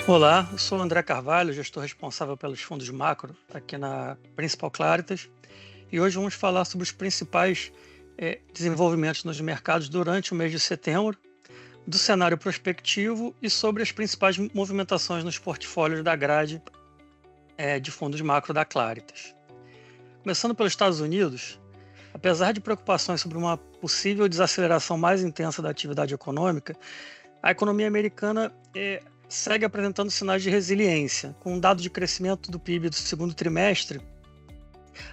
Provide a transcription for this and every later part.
Olá, eu sou o André Carvalho, gestor responsável pelos fundos macro aqui na Principal Claritas, e hoje vamos falar sobre os principais desenvolvimentos nos mercados durante o mês de setembro, do cenário prospectivo e sobre as principais movimentações nos portfólios da grade de fundos macro da Claritas. Começando pelos Estados Unidos, apesar de preocupações sobre uma possível desaceleração mais intensa da atividade econômica, a economia americana segue apresentando sinais de resiliência, com um dado de crescimento do PIB do segundo trimestre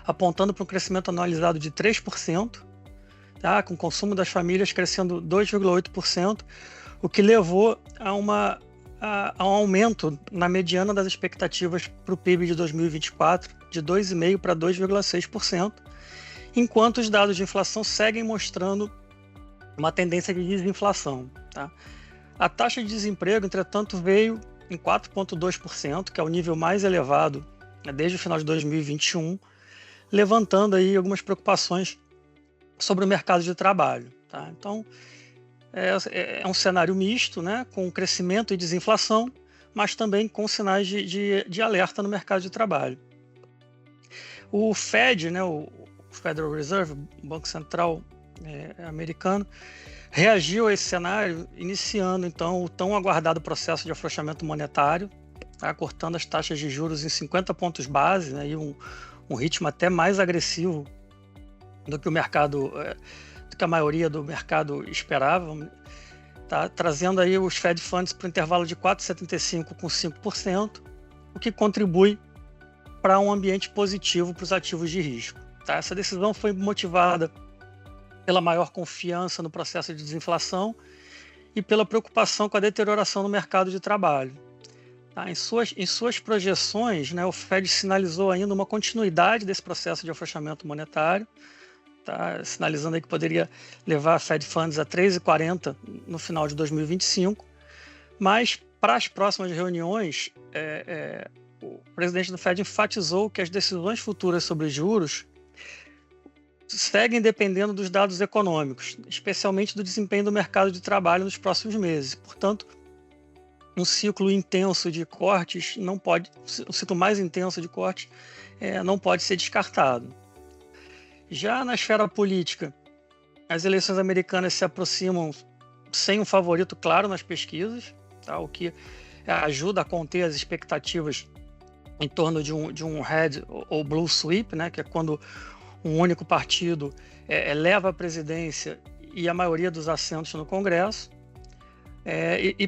apontando para um crescimento anualizado de 3%, tá? Com o consumo das famílias crescendo 2,8%, o que levou a um aumento na mediana das expectativas para o PIB de 2024 de 2,5% para 2,6%, enquanto os dados de inflação seguem mostrando uma tendência de desinflação. Tá? A taxa de desemprego, entretanto, veio em 4,2%, que é o nível mais elevado desde o final de 2021, levantando aí algumas preocupações sobre o mercado de trabalho. Tá? Então, é um cenário misto, né, com crescimento e desinflação, mas também com sinais de alerta no mercado de trabalho. O Fed, né, o Federal Reserve, o Banco Central americano, reagiu a esse cenário, iniciando então o tão aguardado processo de afrouxamento monetário, tá, cortando as taxas de juros em 50 pontos base, né, e um ritmo até mais agressivo do que o mercado, do que a maioria do mercado esperava, tá, trazendo aí os Fed Funds para o intervalo de 4,75 com 5%, o que contribui para um ambiente positivo para os ativos de risco. Tá? Essa decisão foi motivada pela maior confiança no processo de desinflação e pela preocupação com a deterioração no mercado de trabalho. Tá? Em suas projeções, né, o Fed sinalizou ainda uma continuidade desse processo de afrouxamento monetário, tá? Sinalizando aí que poderia levar a Fed Funds a 3,40 no final de 2025, mas para as próximas reuniões, o presidente do Fed enfatizou que as decisões futuras sobre juros seguem dependendo dos dados econômicos, especialmente do desempenho do mercado de trabalho nos próximos meses. Portanto, um ciclo intenso de cortes um ciclo mais intenso de cortes não pode ser descartado. Já na esfera política, as eleições americanas se aproximam sem um favorito claro nas pesquisas, tá? O que ajuda a conter as expectativas em torno de um red ou blue sweep, né? Que é quando um único partido leva a presidência e a maioria dos assentos no Congresso,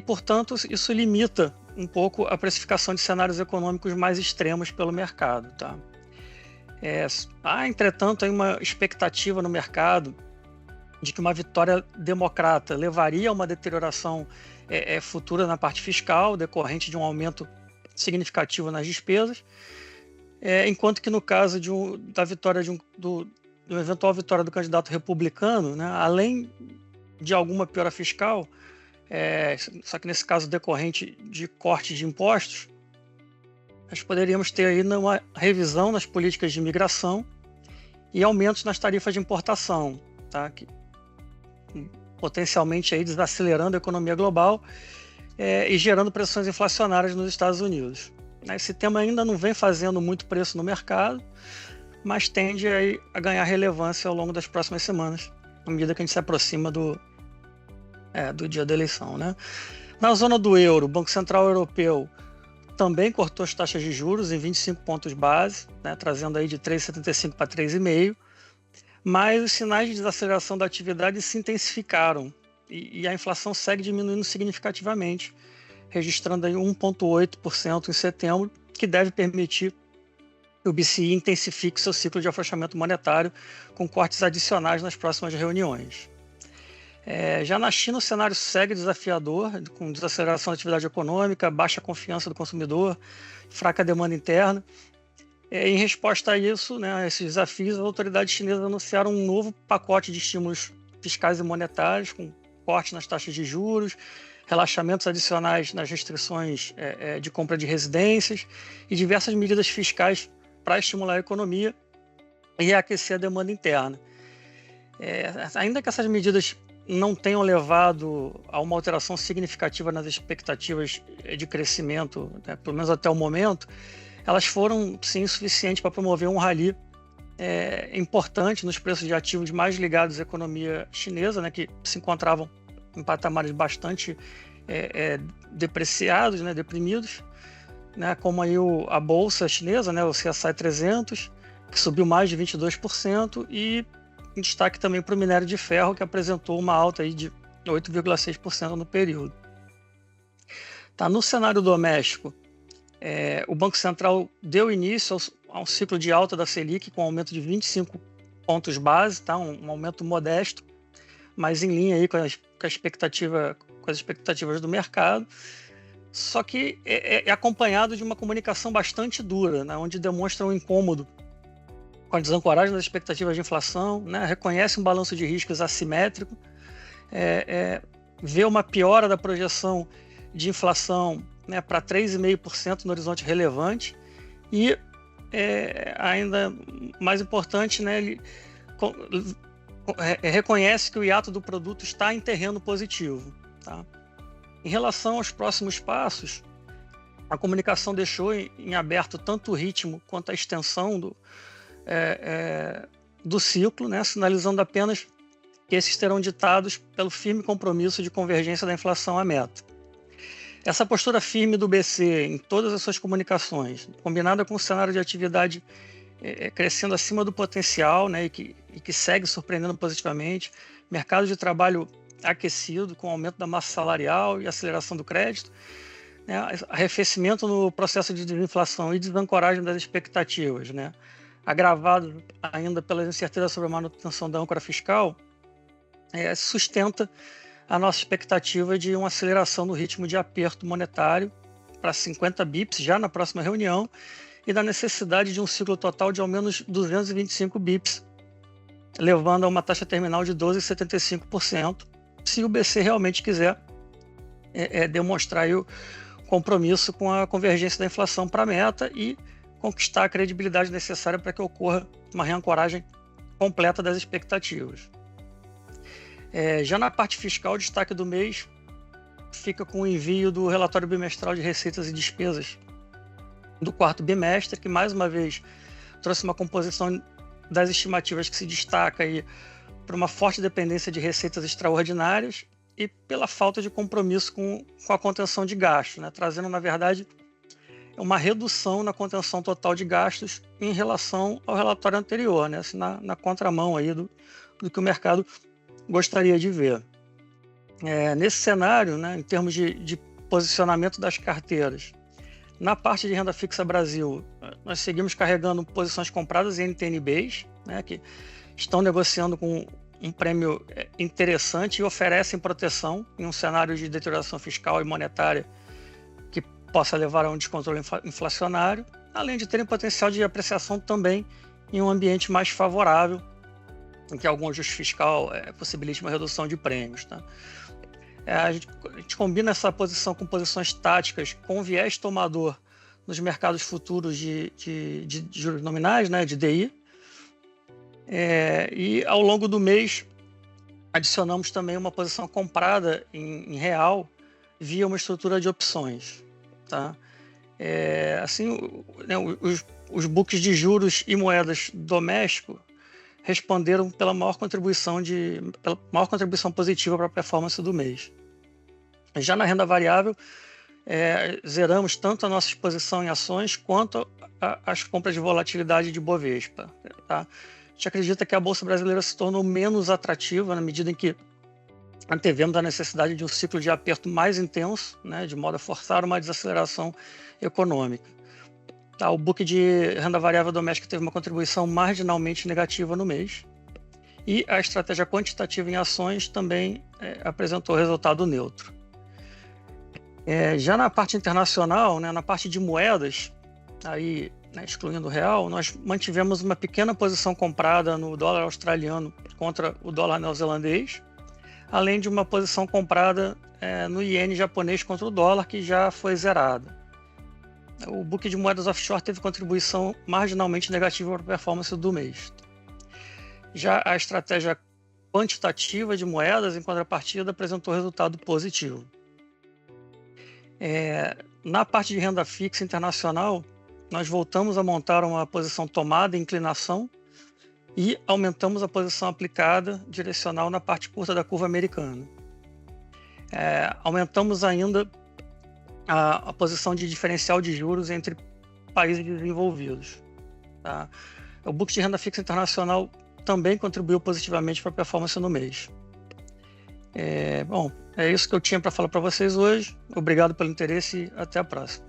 portanto, isso limita um pouco a precificação de cenários econômicos mais extremos pelo mercado. Tá? Há, entretanto, aí uma expectativa no mercado de que uma vitória democrata levaria a uma deterioração futura na parte fiscal, decorrente de um aumento significativo nas despesas, enquanto que no caso da vitória do eventual vitória do candidato republicano, né, além de alguma piora fiscal, só que nesse caso decorrente de corte de impostos, nós poderíamos ter aí uma revisão nas políticas de imigração e aumentos nas tarifas de importação, tá, que, potencialmente aí desacelerando a economia global e gerando pressões inflacionárias nos Estados Unidos. Esse tema ainda não vem fazendo muito preço no mercado, mas tende a ganhar relevância ao longo das próximas semanas, à medida que a gente se aproxima do dia da eleição. Né? Na zona do euro, o Banco Central Europeu também cortou as taxas de juros em 25 pontos base, né, trazendo aí de 3,75 para 3,5, mas os sinais de desaceleração da atividade se intensificaram e a inflação segue diminuindo significativamente, registrando aí 1,8% em setembro, que deve permitir que o BCE intensifique seu ciclo de afrouxamento monetário com cortes adicionais nas próximas reuniões. Já na China, o cenário segue desafiador, com desaceleração da atividade econômica, baixa confiança do consumidor, fraca demanda interna. Em resposta a isso, né, a esses desafios, as autoridades chinesas anunciaram um novo pacote de estímulos fiscais e monetários, com cortes nas taxas de juros, relaxamentos adicionais nas restrições de compra de residências e diversas medidas fiscais para estimular a economia e reaquecer a demanda interna. Ainda que essas medidas não tenham levado a uma alteração significativa nas expectativas de crescimento, né, pelo menos até o momento, elas foram, sim, suficientes para promover um rally importante nos preços de ativos mais ligados à economia chinesa, né, que se encontravam em patamares bastante depreciados, né, deprimidos, né, como aí a bolsa chinesa, né, o CSI 300, que subiu mais de 22%, e em destaque também para o minério de ferro, que apresentou uma alta aí de 8,6% no período. Tá, no cenário doméstico, o Banco Central deu início a um ciclo de alta da Selic com aumento de 25 pontos base, tá? Um aumento modesto, mas em linha aí com a expectativa, com as expectativas do mercado, só que é acompanhado de uma comunicação bastante dura, né? Onde demonstra um incômodo com a desancoragem das expectativas de inflação, né? Reconhece um balanço de riscos assimétrico, vê uma piora da projeção de inflação, né, para 3,5% no horizonte relevante, e ainda mais importante, né, ele reconhece que o hiato do produto está em terreno positivo. Tá? Em relação aos próximos passos, a comunicação deixou em aberto tanto o ritmo quanto a extensão do ciclo, né, sinalizando apenas que esses serão ditados pelo firme compromisso de convergência da inflação à meta. Essa postura firme do BC em todas as suas comunicações, combinada com o cenário de atividade crescendo acima do potencial, né, e que segue surpreendendo positivamente, mercado de trabalho aquecido com aumento da massa salarial e aceleração do crédito, né, arrefecimento no processo de desinflação e desancoragem das expectativas, né, agravado ainda pela incerteza sobre a manutenção da âncora fiscal, sustenta a nossa expectativa de uma aceleração no ritmo de aperto monetário para 50 bips já na próxima reunião, e da necessidade de um ciclo total de ao menos 225 bips, levando a uma taxa terminal de 12,75%, se o BC realmente quiser demonstrar aí o compromisso com a convergência da inflação para a meta e conquistar a credibilidade necessária para que ocorra uma reancoragem completa das expectativas. Já na parte fiscal, o destaque do mês fica com o envio do relatório bimestral de receitas e despesas do quarto bimestre, que mais uma vez trouxe uma composição das estimativas que se destaca aí por uma forte dependência de receitas extraordinárias e pela falta de compromisso com a contenção de gastos, né? Trazendo, na verdade, uma redução na contenção total de gastos em relação ao relatório anterior, né? Assim, na contramão aí do que o mercado gostaria de ver. Nesse cenário, né, em termos de posicionamento das carteiras, na parte de renda fixa Brasil, nós seguimos carregando posições compradas em NTN-Bs, né, que estão negociando com um prêmio interessante e oferecem proteção em um cenário de deterioração fiscal e monetária que possa levar a um descontrole inflacionário, além de terem potencial de apreciação também em um ambiente mais favorável, em que algum ajuste fiscal possibilite uma redução de prêmios. Tá? A gente combina essa posição com posições táticas com viés tomador nos mercados futuros de juros nominais, né, de DI. E ao longo do mês adicionamos também uma posição comprada em real via uma estrutura de opções. Tá? Assim, né, os books de juros e moedas doméstico responderam pela maior contribuição positiva para a performance do mês. Já na renda variável, zeramos tanto a nossa exposição em ações quanto as compras de volatilidade de Bovespa. Tá? A gente acredita que a Bolsa Brasileira se tornou menos atrativa na medida em que antevemos a necessidade de um ciclo de aperto mais intenso, né, de modo a forçar uma desaceleração econômica. Tá, o book de renda variável doméstica teve uma contribuição marginalmente negativa no mês, e a estratégia quantitativa em ações também apresentou resultado neutro. Já na parte internacional, né, na parte de moedas, aí, né, excluindo o real, nós mantivemos uma pequena posição comprada no dólar australiano contra o dólar neozelandês, além de uma posição comprada no iene japonês contra o dólar, que já foi zerada. O book de moedas offshore teve contribuição marginalmente negativa para a performance do mês. Já a estratégia quantitativa de moedas, em contrapartida, apresentou resultado positivo. Na parte de renda fixa internacional, nós voltamos a montar uma posição tomada em inclinação e aumentamos a posição aplicada direcional na parte curta da curva americana. Aumentamos ainda a posição de diferencial de juros entre países desenvolvidos. Tá? O book de renda fixa internacional também contribuiu positivamente para a performance no mês. Bom, é isso que eu tinha para falar para vocês hoje. Obrigado pelo interesse e até a próxima.